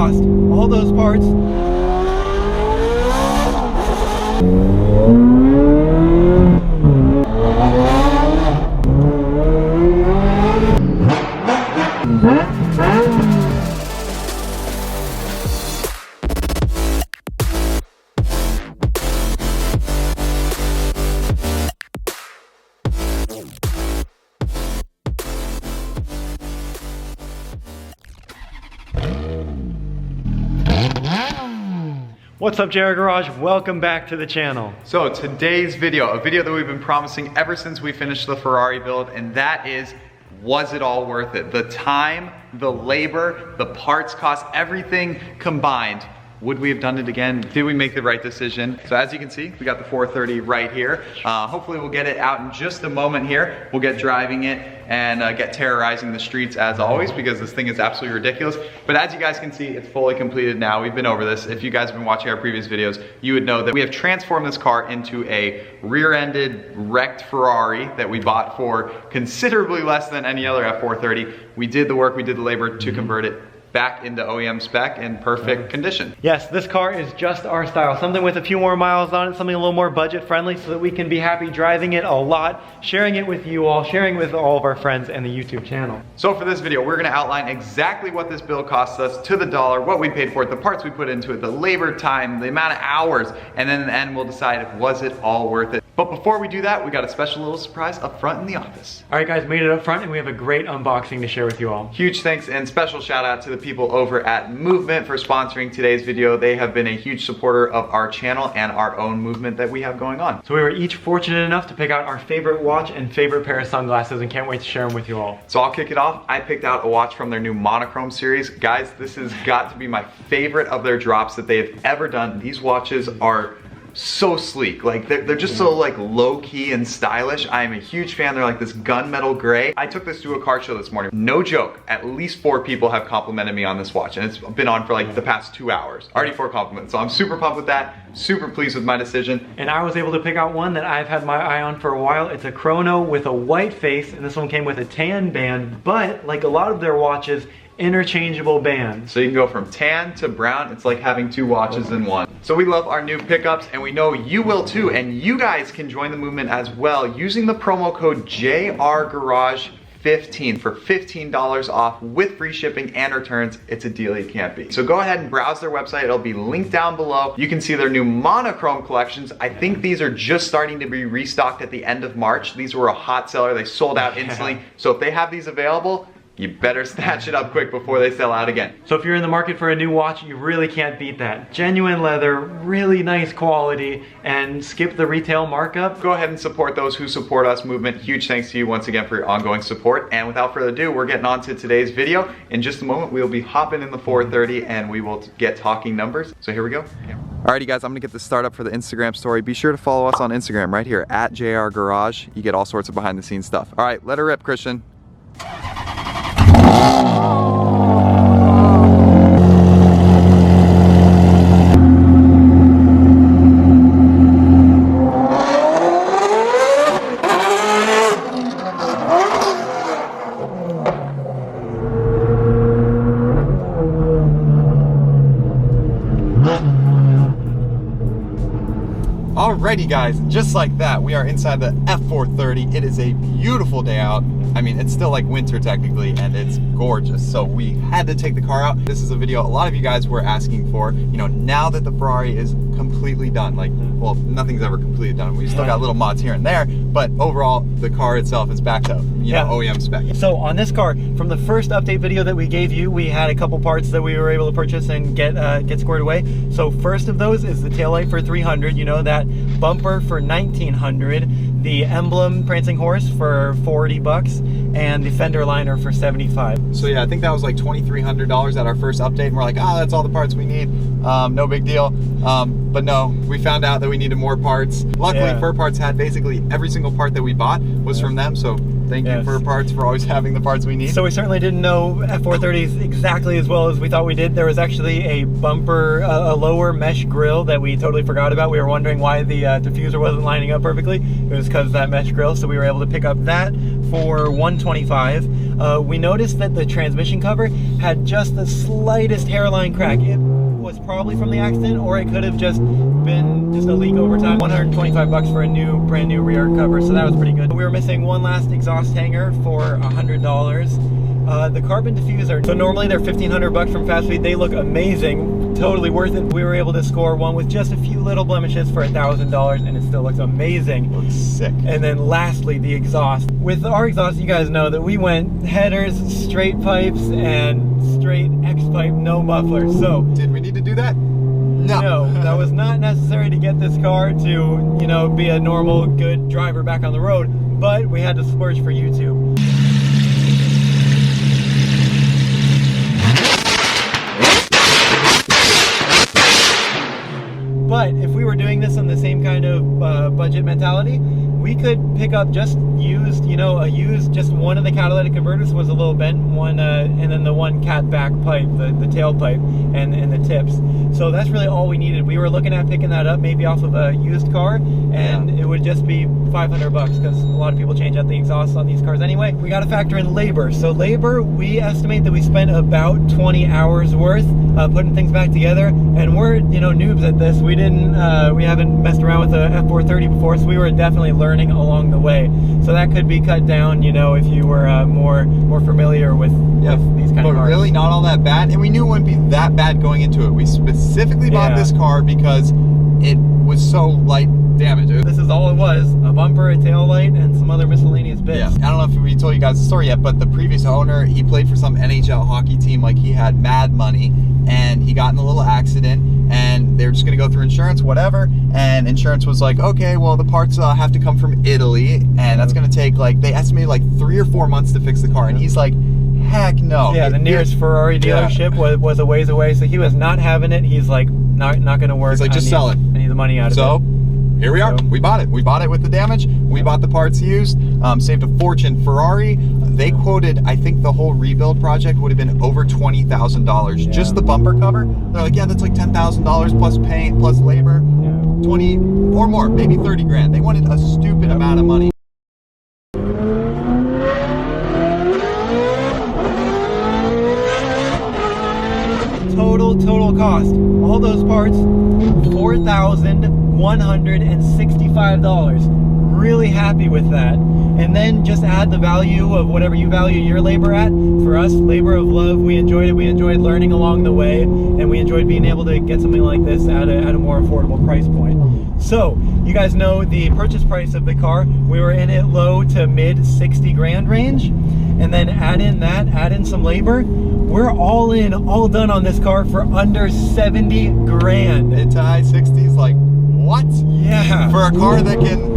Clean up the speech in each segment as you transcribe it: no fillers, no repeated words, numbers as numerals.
cost. All those parts. What's up, JR Garage? Welcome back to the channel. So today's video, a video that we've been promising ever since we finished the Ferrari build, and that is, was it all worth it? The time, the labor, the parts cost, everything combined. Would we have done it again? Did we make the right decision? So as you can see, we got the 430 right here. Hopefully we'll get it out in just a moment here. We'll get driving it and get terrorizing the streets as always, because this thing is absolutely ridiculous. But as you guys can see, it's fully completed now. We've been over this. If you guys have been watching our previous videos, you would know that we have transformed this car into a rear-ended wrecked Ferrari that we bought for considerably less than any other F430. We did the work, we did the labor to convert it back into OEM spec in perfect condition. Yes, this car is just our style. Something with a few more miles on it, something a little more budget friendly so that we can be happy driving it a lot, sharing it with you all, sharing with all of our friends and the YouTube channel. So for this video, we're gonna outline exactly what this build costs us to the dollar, what we paid for it, the parts we put into it, the labor time, the amount of hours, and then in the end we'll decide if was it all worth it. But before we do that, we got a special little surprise up front in the office. All right guys, made it up front and we have a great unboxing to share with you all. Huge thanks and special shout out to the people over at Movement for sponsoring today's video. They have been a huge supporter of our channel and our own movement that we have going on. So we were each fortunate enough to pick out our favorite watch and favorite pair of sunglasses and can't wait to share them with you all. So I'll kick it off. I picked out a watch from their new monochrome series. Guys, this has got to be my favorite of their drops that they have ever done. These watches are so sleek, like they're just so like low-key and stylish. I am a huge fan. They're like this gunmetal gray. I took this to a car show this morning. No joke, at least 4 people have complimented me on this watch, and it's been on for like the past 2 hours. Already 4 compliments, so I'm super pumped with that, super pleased with my decision. And I was able to pick out one that I've had my eye on for a while. It's a chrono with a white face, and this one came with a tan band, but like a lot of their watches, interchangeable bands. So you can go from tan to brown. It's like having 2 watches in one. So we love our new pickups and we know you will too, and you guys can join the movement as well using the promo code JRGarage15 for $15 off with free shipping and returns. It's a deal you can't beat. So go ahead and browse their website. It'll be linked down below. You can see their new monochrome collections. I think these are just starting to be restocked at the end of March. These were a hot seller. They sold out instantly. So if they have these available, you better snatch it up quick before they sell out again. So if you're in the market for a new watch, you really can't beat that. Genuine leather, really nice quality, and skip the retail markup. Go ahead and support those who support us, Movement. Huge thanks to you once again for your ongoing support. And without further ado, we're getting on to today's video. In just a moment, we'll be hopping in the 430 and we will get talking numbers. So here we go. Yeah. Alrighty guys, I'm gonna get this start up for the Instagram story. Be sure to follow us on Instagram right here at JR Garage. You get all sorts of behind the scenes stuff. All right, let her rip, Christian. Alrighty guys, just like that, we are inside the F430. It is a beautiful day out. I mean, it's still like winter technically, and it's gorgeous. So we had to take the car out. This is a video a lot of you guys were asking for. You know, now that the Ferrari is completely done, like, well, nothing's ever completely done. We still got little mods here and there, but overall, the car itself is back to, you know, OEM spec. So on this car, from the first update video that we gave you, we had a couple parts that we were able to purchase and get squared away. So first of those is the taillight for $300, you know, that bumper for $1,900, the emblem prancing horse for $40, and the fender liner for $75. So yeah, I think that was like $2,300 at our first update, and we're like, oh, that's all the parts we need. No big deal. But no, we found out that we needed more parts. Luckily, Fur Parts had basically every single part that we bought was from them, so Thank you Yes. for parts, for always having the parts we need. So we certainly didn't know F430s exactly as well as we thought we did. There was actually a bumper, a lower mesh grill that we totally forgot about. We were wondering why the diffuser wasn't lining up perfectly. It was because of that mesh grill, so we were able to pick up that for $125. We noticed that the transmission cover had just the slightest hairline crack. It was probably from the accident, or it could have just been just a leak over time. $125 for a brand new rear cover, so that was pretty good. We were missing one last exhaust hanger for $100. The carbon diffuser, so normally they're $1,500 from Fast Feed. They look amazing, totally worth it. We were able to score one with just a few little blemishes for $1,000, and it still looks amazing. Looks sick. And then lastly, the exhaust. With our exhaust, you guys know that we went headers, straight pipes, and straight X pipe, no muffler. So did we need to do that? No. that was not necessary to get this car to, you know, be a normal, good driver back on the road, but we had to splurge for YouTube. But if we were doing this on the same kind of budget mentality, we could pick up just used, you know, just one of the catalytic converters was a little bent, one, and then the one cat back pipe, the tailpipe, and the tips. So that's really all we needed. We were looking at picking that up maybe off of a used car, and it would just be $500 because a lot of people change out the exhausts on these cars anyway. We got to factor in labor. So labor, we estimate that we spent about 20 hours worth putting things back together, and we're, you know, noobs at this. We haven't messed around with a F430 before, so we were definitely learning along the way. So that could be cut down, you know, if you were more familiar with these kind of cars. But really not all that bad, and we knew it wouldn't be that bad going into it. We specifically bought this car because it was so light damage. This is all it was, a bumper, a tail light, and some other miscellaneous bits. Yeah. I don't know if we told you guys the story yet, but the previous owner, he played for some NHL hockey team, like he had mad money, and he got in a little accident, and they were just gonna go through insurance, whatever, and insurance was like, okay, well, the parts have to come from Italy, and that's gonna take, like, they estimated like 3 or 4 months to fix the car, and he's like, heck no. Yeah, the nearest Ferrari dealership was a ways away, so he was not having it. He's like, not gonna work. He's like, just sell it. I need the money out of it. So here we are. We bought it. We bought it with the damage. We bought the parts used. Saved a fortune. Ferrari, they quoted, I think the whole rebuild project would have been over $20,000. Yeah. Just the bumper cover. They're like, yeah, that's like $10,000 plus paint, plus labor. 20 or more, maybe 30 grand. They wanted a stupid amount of money. Total cost, all those parts, $4,165. Really happy with that. And then just add the value of whatever you value your labor at. For us, labor of love. We enjoyed it. We enjoyed learning along the way, and we enjoyed being able to get something like this at a more affordable price point. So you guys know the purchase price of the car. We were in it low to mid 60 grand range, and then add in some labor. We're all in, all done on this car for under 70 grand. Mid to high 60s, like, what? Yeah. For a car that can...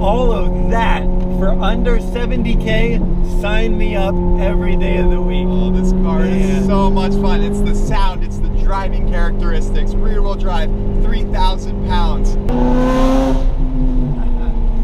All of that for under 70K, sign me up every day of the week. Oh, this car is so much fun. It's the sound, it's the driving characteristics. Rear wheel drive, 3,000 pounds.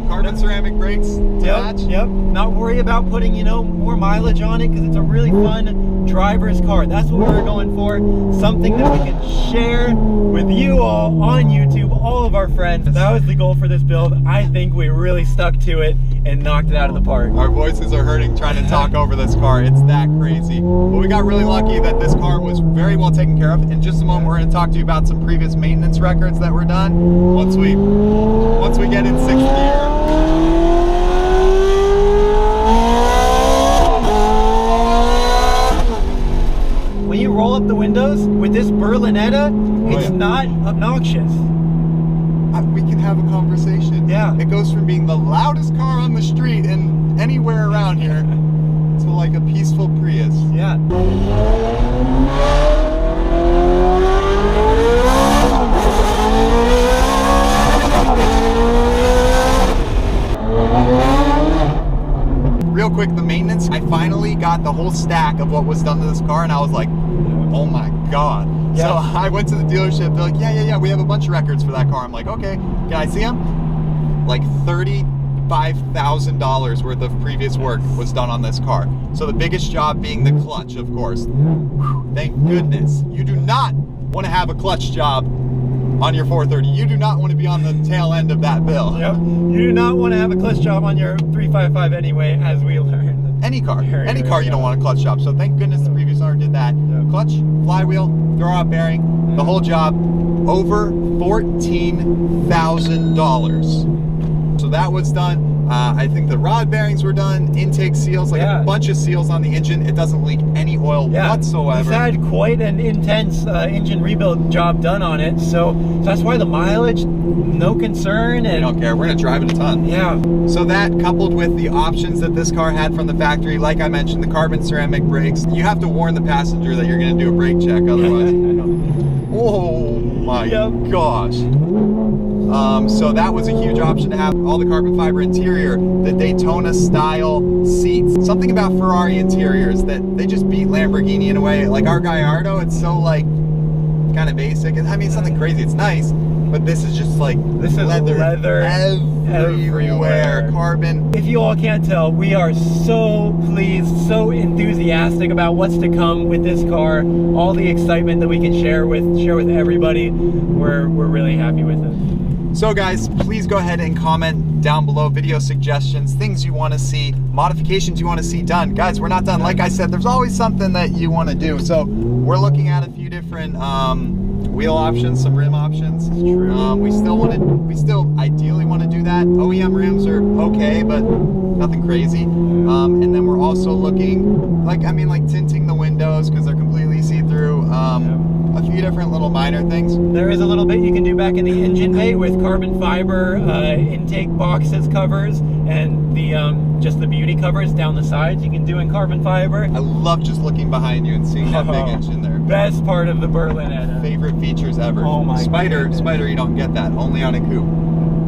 Carbon ceramic brakes to match. Yep. Not worry about putting, you know, more mileage on it, because it's a really fun driver's car. That's what we're going for. Something that we can share with you all on YouTube, all of our friends. That was the goal for this build. I think we really stuck to it and knocked it out of the park. Our voices are hurting trying to talk over this car. It's that crazy. But we got really lucky that this car was very well taken care of. In just a moment, we're going to talk to you about some previous maintenance records that were done once we get in 6th gear. When you roll up the windows with this Berlinetta, it's not obnoxious. We can have a conversation. Yeah. It goes from being the loudest car on the street and anywhere around here to like a peaceful Prius. Yeah. Real quick, the maintenance, I finally got the whole of what was done to this car, and I was like, oh my God. Yeah. So I went to the dealership. They're like, yeah, we have a bunch of records for that car. I'm like, okay, can I see them? Like $35,000 worth of previous work was done on this car. So the biggest job being the clutch, of course. Thank goodness. You do not want to have a clutch job on your 430. You do not want to be on the tail end of that bill. Yep. You do not want to have a clutch job on your 355 anyway, as we learned. Any car you don't want a clutch job. So thank goodness the previous owner did that. Yep. Clutch, flywheel, throw out bearing, the whole job, over $14,000. So that was done. I think the rod bearings were done, intake seals, like a bunch of seals on the engine. It doesn't leak any oil whatsoever. He's had quite an intense engine rebuild job done on it, so that's why the mileage, no concern. And we don't care. We're gonna drive it a ton. Yeah. So that, coupled with the options that this car had from the factory, like I mentioned, the carbon ceramic brakes, you have to warn the passenger that you're gonna do a brake check, otherwise. Oh my gosh. So that was a huge option to have. All the carbon fiber interior, the Daytona style seats. Something about Ferrari interiors that they just beat Lamborghini in a way. Like our Gallardo, it's so like kind of basic. I mean, it's nothing crazy, it's nice, but this is just like leather everywhere. Carbon. If you all can't tell, we are so pleased, so enthusiastic about what's to come with this car. All the excitement that we can share with everybody. We're really happy with it. So guys, please go ahead and comment down below video suggestions, things you want to see, modifications you want to see done. Guys, we're not done. Like I said, there's always something that you want to do. So we're looking at a few different wheel options, some rim options. True. We still ideally want to do that. OEM rims are okay, but nothing crazy. And then we're also looking, like tinting the windows because they're completely see-through. A few different little minor things. There is a little bit you can do back in the engine bay with carbon fiber intake boxes covers, and the just the beauty covers down the sides you can do in carbon fiber. I love just looking behind you and seeing that big engine there. Best part of the Berlinetta. Favorite features ever. Oh my Spider, you don't get that. Only on a coupe.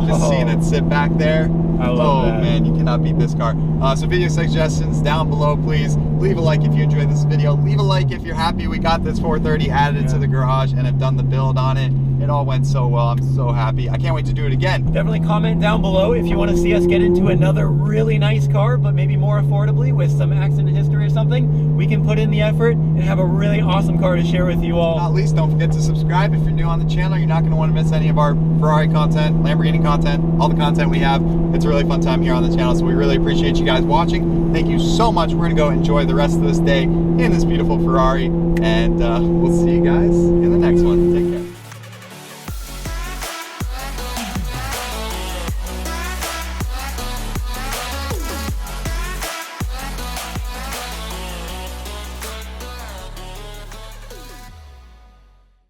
Just seeing it sit back there. I love that. Man, you cannot beat this car. So video suggestions down below, please. Leave a like if you enjoyed this video. Leave a like if you're happy we got this 430 added to the garage and have done the build on it. It all went so well. I'm so happy. I can't wait to do it again. Definitely comment down below if you want to see us get into another really nice car, but maybe more affordably with some accident history or something. We can put in the effort and have a really awesome car to share with you all. Not least, don't forget to subscribe if you're new on the channel. You're not going to want to miss any of our Ferrari content, Lamborghini content, all the content we have. It's a really fun time here on the channel, so we really appreciate you guys watching. Thank you so much. We're going to go enjoy the rest of this day in this beautiful Ferrari, and we'll see you guys in the next one.